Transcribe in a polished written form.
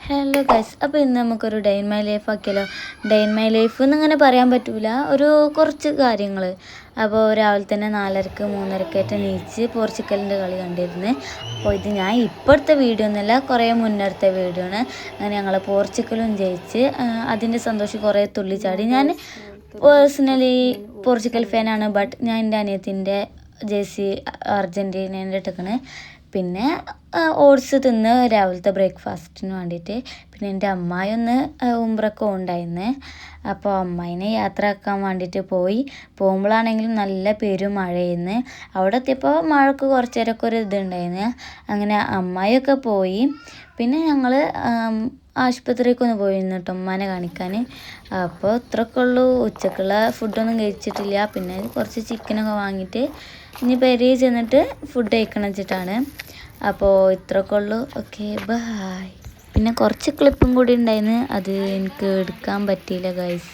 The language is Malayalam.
ഹലോ ഗൈസ്, അപ്പോൾ ഇന്ന് നമുക്കൊരു ഡേ ഇൻ മൈ ലൈഫ് ആക്കിയാലോ. ഡേ ഇൻ മൈ ലൈഫ് എന്നിങ്ങനെ പറയാൻ പറ്റൂല, ഒരു കുറച്ച് കാര്യങ്ങൾ. അപ്പോൾ രാവിലെ തന്നെ 4:30 3:30 നീച്ച് പോർച്ചുഗലിൻ്റെ കളി കണ്ടിരുന്നു. അപ്പോൾ ഇത് ഞാൻ ഇപ്പോഴത്തെ വീഡിയോ ഒന്നുമല്ല, കുറേ മുന്നേറത്തെ വീഡിയോ ആണ്. അങ്ങനെ ഞങ്ങൾ പോർച്ചുഗലും ജയിച്ച് അതിൻ്റെ സന്തോഷം കുറേ തുള്ളിച്ചാടി. ഞാൻ പേഴ്സണലി പോർച്ചുഗൽ ഫാനാണ്, ബട്ട് ഞാൻ എൻ്റെ അനിയത്തിൻ്റെ ജേഴ്സി അർജൻറ്റീനേൻ്റെ ഇട്ടേക്കാണ്. പിന്നെ ഓട്സ് തിന്ന് രാവിലത്തെ ബ്രേക്ക്ഫാസ്റ്റിന് വേണ്ടിയിട്ട്. പിന്നെ എൻ്റെ അമ്മായി ഒന്ന് ഉംറക്ക് ഉണ്ടായിരുന്നു. അപ്പോൾ അമ്മായിനെ യാത്ര ആക്കാൻ വേണ്ടിയിട്ട് പോകുമ്പോഴാണെങ്കിലും നല്ല പെരുമഴയായിരുന്നു. അവിടെ എത്തിയപ്പോൾ മഴക്ക് കുറച്ച് നേരമൊക്കെ ഒരു ഇതുണ്ടായിരുന്നു. അങ്ങനെ അമ്മായിയൊക്കെ പോയി. പിന്നെ ഞങ്ങൾ ആശുപത്രിക്ക് ഒന്ന് പോയിരുന്നു കേട്ടോ, ഉമ്മാനെ കാണിക്കാൻ. അപ്പോൾ ഇത്രയൊക്കെ ഉള്ളൂ. ഉച്ചക്കുള്ള ഫുഡൊന്നും കഴിച്ചിട്ടില്ല. പിന്നെ കുറച്ച് ചിക്കനൊക്കെ വാങ്ങിയിട്ട് ഇനി പെരേ ചെന്നിട്ട് ഫുഡ് കഴിക്കണം വെച്ചിട്ടാണ്. അപ്പോൾ ഇത്രയൊക്കെ ഉള്ളൂ. Okay, bye. പിന്നെ കുറച്ച് ക്ലിപ്പും കൂടി ഉണ്ടായിരുന്നു, അത് എനിക്ക് എടുക്കാൻ പറ്റിയില്ല ഗൈസ്.